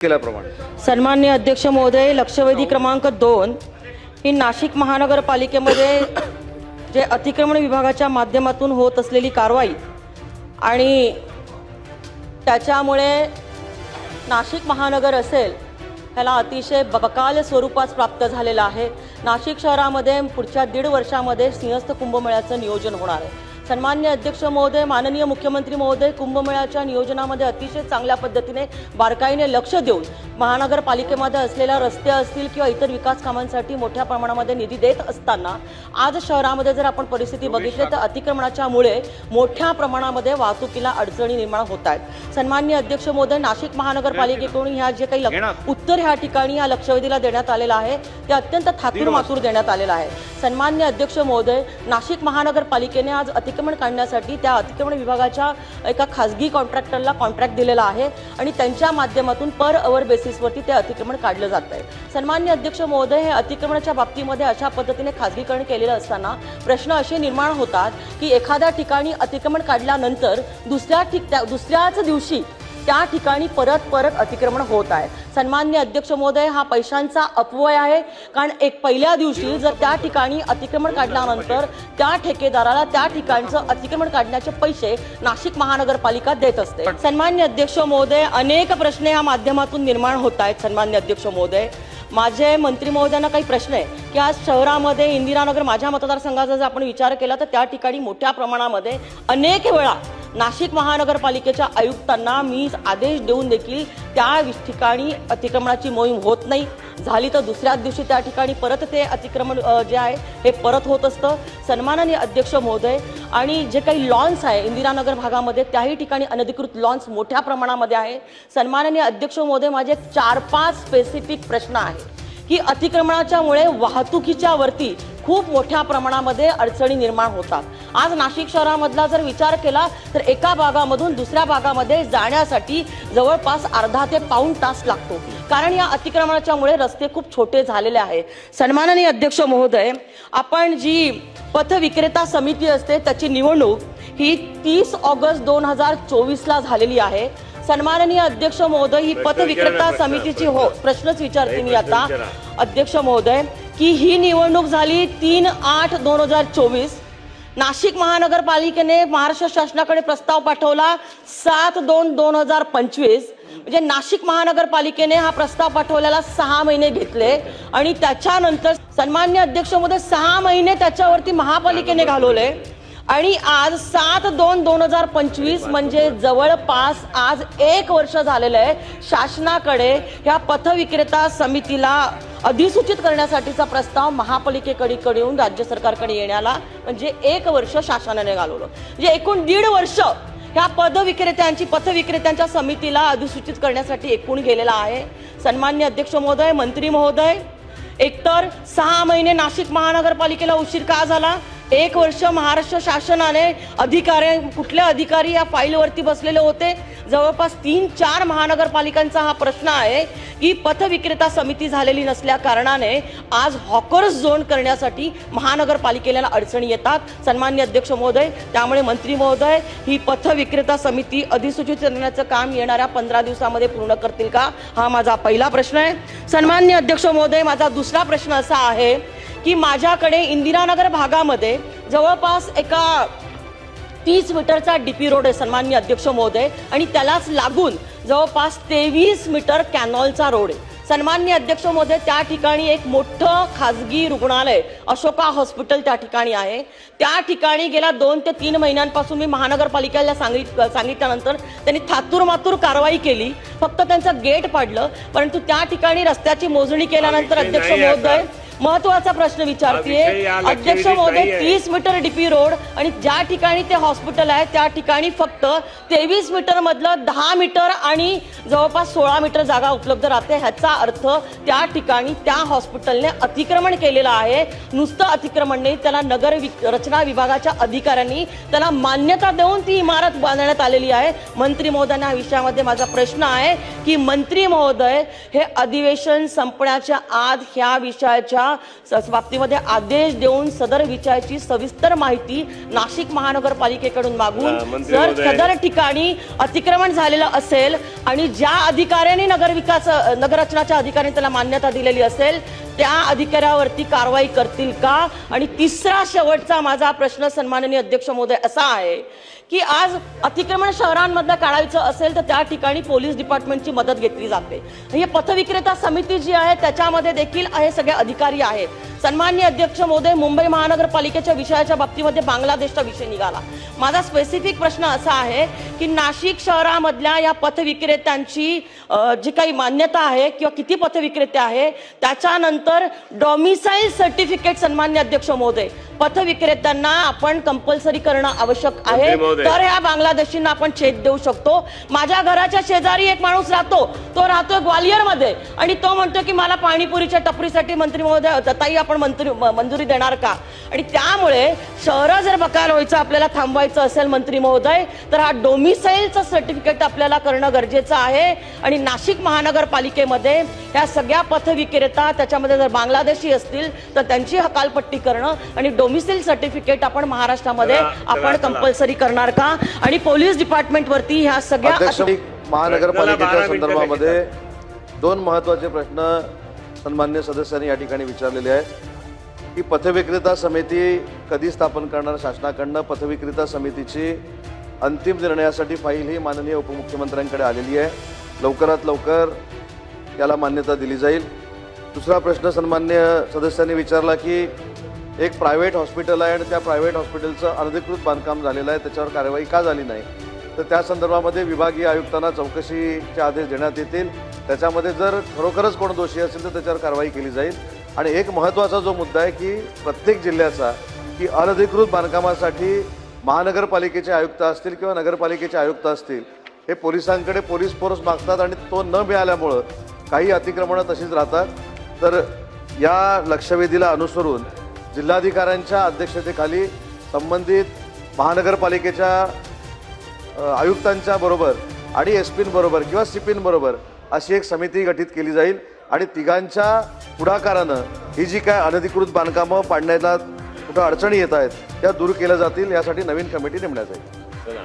केल्याप्रमाणे सन्माननीय अध्यक्ष महोदय, लक्षवेधी क्रमांक 2 ही नाशिक महानगरपालिकेमध्ये जे अतिक्रमण विभागाच्या माध्यमातून होत असलेली कारवाई आणि त्याच्यामुळे नाशिक महानगर असेल ह्याला अतिशय बकाल स्वरूपात प्राप्त झालेलं आहे। नाशिक शहरामध्ये पुढच्या 1.5 वर्षामध्ये सिंहस्थ कुंभमेळ्याचं नियोजन होणार आहे। सन्माननीय अध्यक्ष महोदय, माननीय मुख्यमंत्री महोदय, कुंभमेळ्याच्या नियोजनामध्ये अतिशय चांगल्या पद्धतीने बारकाईने लक्ष देऊन महानगरपालिकेमध्ये असलेल्या रस्ते असतील किंवा इतर विकास कामांसाठी मोठ्या प्रमाणामध्ये निधी देत असताना आज शहरामध्ये जर आपण परिस्थिती बघितली तर अतिक्रमणाच्यामुळे मोठ्या प्रमाणामध्ये वाहतुकीला अडचणी निर्माण होत आहेत। सन्माननीय अध्यक्ष महोदय, नाशिक महानगरपालिकेकडून ह्या जे काही उत्तर ह्या ठिकाणी या लक्षवेधीला देण्यात आलेलं आहे ते अत्यंत थातूर देण्यात आलेलं आहे। सन्माननीय अध्यक्ष महोदय, नाशिक महानगरपालिकेने आज अतिक्रमण काढण्यासाठी त्या अतिक्रमण विभागाच्या एका खासगी कॉन्ट्रॅक्टरला कॉन्ट्रॅक्ट दिलेला आहे आणि त्यांच्या माध्यमातून पर अवर बेसिसवरती ते अतिक्रमण काढलं जात आहे। सन्माननीय अध्यक्ष महोदय, हे अतिक्रमणाच्या बाबतीमध्ये अशा पद्धतीने खासगीकरण केलेलं असताना प्रश्न असे निर्माण होतात की एखाद्या ठिकाणी अतिक्रमण काढल्यानंतर दुसऱ्याच दिवशी त्या ठिकाणी परत अतिक्रमण होत आहे। सन्माननीय अध्यक्ष महोदय, हा पैशांचा अपव्यय आहे, कारण पहिल्या दिवशी जर त्या ठिकाणी अतिक्रमण काढल्यानंतर त्या ठेकेदाराला त्या ठिकाणचं अतिक्रमण काढण्याचे पैसे नाशिक महानगरपालिका देत असते। सन्माननीय अध्यक्ष महोदय, अनेक प्रश्न या माध्यमातून निर्माण होत आहेत। सन्माननीय अध्यक्ष महोदय, माझे मंत्री महोदयांना काही प्रश्न आहे की आज शहरामध्ये इंदिरानगर माझ्या मतदारसंघाचा जर आपण विचार केला तर त्या ठिकाणी मोठ्या प्रमाणामध्ये अनेक वेळा नाशिक महानगरपालिकेच्या आयुक्तांना मी आदेश देऊन देखील त्या ठिकाणी अतिक्रमणाची मोहीम होत नाही, झाली तर दुसऱ्याच दिवशी त्या ठिकाणी परत ते अतिक्रमण जे आहे हे परत होत असतं। सन्माननीय अध्यक्ष महोदय, आणि जे काही लॉन्स आहे इंदिरानगर भागामध्ये त्याही ठिकाणी अनधिकृत लॉन्स मोठ्या प्रमाणामध्ये आहे। सन्माननीय अध्यक्ष महोदय, माझे 4-5 स्पेसिफिक प्रश्न आहेत की अतिक्रमणाच्यामुळे वाहतुकीच्या वरती खूप मोठ्या प्रमाणामध्ये अडचणी निर्माण होतात। आज नाशिक शहरामधला जर विचार केला तर एका भागामधून दुसऱ्या भागामध्ये जाण्यासाठी जवळपास अर्धा ते पाऊण तास लागतो, कारण या अतिक्रमणाच्यामुळे रस्ते खूप छोटे झालेले आहे। सन्माननीय अध्यक्ष महोदय, आपण जी पथविक्रेता समिती असते त्याची निवडणूक ही 30 ऑगस्ट 2024ला झालेली आहे। सन्माननीय अध्यक्ष महोदय, ही पथविक्रेता समितीची प्रश्नच विचारते मी आता अध्यक्ष महोदय की ही निवडणूक झाली 3/8/2024। नाशिक महानगरपालिकेने महाराष्ट्र शासनाकडे प्रस्ताव पाठवला 7/2/2025। म्हणजे नाशिक महानगरपालिकेने हा प्रस्ताव पाठवलेला 6 महिने घेतले आणि त्याच्यानंतर सन्माननीय अध्यक्ष महोदय 6 महिने त्याच्यावरती महापालिकेने घालवले आणि आज 7/2/2025 म्हणजे जवळपास आज 1 वर्ष झालेलं आहे शासनाकडे ह्या पथविक्रेता समितीला अधिसूचित करण्यासाठीचा प्रस्ताव महापालिकेकडे येऊन राज्य सरकारकडे येण्याला म्हणजे 1 वर्ष शासनाने घालवलं। म्हणजे एकूण 1.5 वर्ष ह्या पथविक्रेत्यांच्या समितीला अधिसूचित करण्यासाठी एकूण गेलेला आहे। सन्माननीय अध्यक्ष महोदय, मंत्री महोदय, एकतर 6 महिने नाशिक महानगरपालिकेला उशीर का झाला? 1 वर्ष महाराष्ट्र शासनाने कुठले अधिकारी या फाईलवरती बसलेले होते? जवळपास 3-4 महानगरपालिकांचा हा प्रश्न आहे की पथविक्रेता समिती झालेली नसल्या कारणाने आज हॉकर्स झोन करण्यासाठी महानगरपालिकेला अडचणी येतात। सन्माननीय अध्यक्ष महोदय, त्यामुळे मंत्री महोदय, ही पथविक्रेता समिती अधिसूचित करण्याचं काम येणाऱ्या 15 दिवसामध्ये पूर्ण करतील का? हा माझा पहिला प्रश्न आहे। सन्माननीय अध्यक्ष महोदय, माझा दुसरा प्रश्न असा आहे की माझ्याकडे इंदिरानगर भागामध्ये जवळपास एका 30 मीटरचा डीपी रोड आहे सन्माननीय अध्यक्ष महोदय, आणि त्यालाच लागून जवळपास 23 मीटर कॅनॉलचा रोड आहे। सन्माननीय अध्यक्ष महोदय, त्या ठिकाणी एक मोठं खाजगी रुग्णालय अशोका हॉस्पिटल त्या ठिकाणी आहे। त्या ठिकाणी गेल्या 2 ते 3 महिन्यांपासून मी महानगरपालिकेला सांगितल्यानंतर त्यांनी थातूरमातूर कारवाई केली, फक्त त्यांचं गेट पाडलं, परंतु त्या ठिकाणी रस्त्याची मोजणी केल्यानंतर अध्यक्ष महोदय महत्वाचा प्रश्न विचारते अध्यक्ष महोदय, 30 मीटर डीपी रोड आणि ज्या ठिकाणी ते हॉस्पिटल आहे त्या ठिकाणी फक्त 23 मीटर मधलं 10 मीटर आणि जवळपास 16 मीटर जागा उपलब्ध राहते। ह्याचा अर्थ त्या ठिकाणी त्या हॉस्पिटलने अतिक्रमण केलेलं आहे। नुसतं अतिक्रमण नाही, त्याला नगर रचना विभागाच्या अधिकाऱ्यांनी त्याला मान्यता देऊन ती इमारत बांधण्यात आलेली आहे। मंत्री महोदयांना या विषयामध्ये माझा प्रश्न आहे की मंत्री महोदय, हे अधिवेशन संपण्याच्या आत ह्या विषयाच्या बाबतीमध्ये आदेश देऊन सदर विषयाची सविस्तर माहिती नाशिक महानगरपालिकेकडून मागून जर सदर ठिकाणी अतिक्रमण झालेलं असेल आणि ज्या अधिकाऱ्यांनी नगररचनाच्या अधिकाऱ्यांनी त्याला मान्यता दिलेली असेल त्या अधिकाऱ्यावरती कारवाई करतील का? आणि तिसरा शेवटचा माझा प्रश्न सन्माननीय अध्यक्ष महोदय असा आहे की आज अतिक्रमण शहरांमधलं काढायचं असेल तर त्या ठिकाणी पोलीस डिपार्टमेंटची मदत घेतली जाते. हे पथविक्रेता समिती जी आहे त्याच्यामध्ये देखील हे सगळे अधिकारी आहेत. सन्माननीय अध्यक्ष महोदय, मुंबई महानगरपालिकेच्या विषयाच्या बाबतीमध्ये बांगलादेशचा विषय निघाला. माझा स्पेसिफिक प्रश्न असा आहे की नाशिक शहरामधल्या या पथविक्रेत्यांची जी काही मान्यता आहे किंवा किती पथविक्रेते आहे त्याच्यानंतर डॉमिसाईल सर्टिफिकेट सन्माननीय अध्यक्ष महोदय पथविक्रेत्यांना आपण कंपल्सरी करणं आवश्यक आहे, तर ह्या बांगलादेशींना आपण छेद देऊ शकतो. माझ्या घराच्या शेजारी एक माणूस राहतो, तो राहतोय ग्वालियरमध्ये आणि तो म्हणतो की मला पाणीपुरीच्या टपरीसाठी मंत्री महोदय ताई आपण मंजुरी देणार का? आणि त्यामुळे शहर जर बकाल व्हायचं आपल्याला थांबवायचं असेल मंत्री महोदय तर हा डोमिसाईलचं सर्टिफिकेट आपल्याला करणं गरजेचं आहे. आणि नाशिक महानगरपालिकेमध्ये ह्या सगळ्या पथविक्रेता त्याच्यामध्ये जर बांगलादेशी असतील तर त्यांची हकालपट्टी करणं आणि डोमिसाईल सर्टिफिकेट आपण महाराष्ट्रामध्ये आपण कंपल्सरी करणार का? आणि पोलीस डिपार्टमेंट वरती ह्या सगळ्या महानगरपालिकेच्या संदर्भामध्ये दोन महत्त्वाचे प्रश्न सन्मान्य सदस्यांनी या ठिकाणी विचारलेले आहेत की पथविक्रेता समिती कधी स्थापन करणार शासनाकडनं. पथविक्रेता समितीची अंतिम निर्णयासाठी फाईल ही माननीय उपमुख्यमंत्र्यांकडे आलेली आहे. लवकरात लवकर त्याला मान्यता दिली जाईल. दुसरा प्रश्न सन्मान्य सदस्यांनी विचारला की एक प्रायव्हेट हॉस्पिटल आहे आणि त्या प्रायव्हेट हॉस्पिटलचं अनधिकृत बांधकाम झालेलं आहे, त्याच्यावर कारवाई का झाली नाही? तर त्या संदर्भामध्ये विभागीय आयुक्तांना चौकशीचे आदेश देण्यात येतील. त्याच्यामध्ये जर खरोखरच कोण दोषी असेल तर त्याच्यावर कारवाई केली जाईल. आणि एक महत्त्वाचा जो मुद्दा आहे की प्रत्येक जिल्ह्याचा की अनधिकृत बांधकामासाठी महानगरपालिकेचे आयुक्त असतील किंवा नगरपालिकेचे आयुक्त असतील हे पोलिसांकडे पोलीस फोर्स मागतात आणि तो न मिळाल्यामुळं काही अतिक्रमणं तशीच राहतात. तर या लक्षवेधीला अनुसरून जिल्हाधिकाऱ्यांच्या अध्यक्षतेखाली संबंधित महानगरपालिकेच्या आयुक्तांच्या बरोबर आणि एसपींबरोबर किंवा सीपींबरोबर अशी एक समिती गठीत केली जाईल आणि तिघांच्या पुढाकारानं ही जी काय अनधिकृत बांधकामं पाडण्याला कुठं अडचणी येत आहेत त्या दूर केल्या जातील यासाठी नवीन कमिटी नेमण्यात येईल.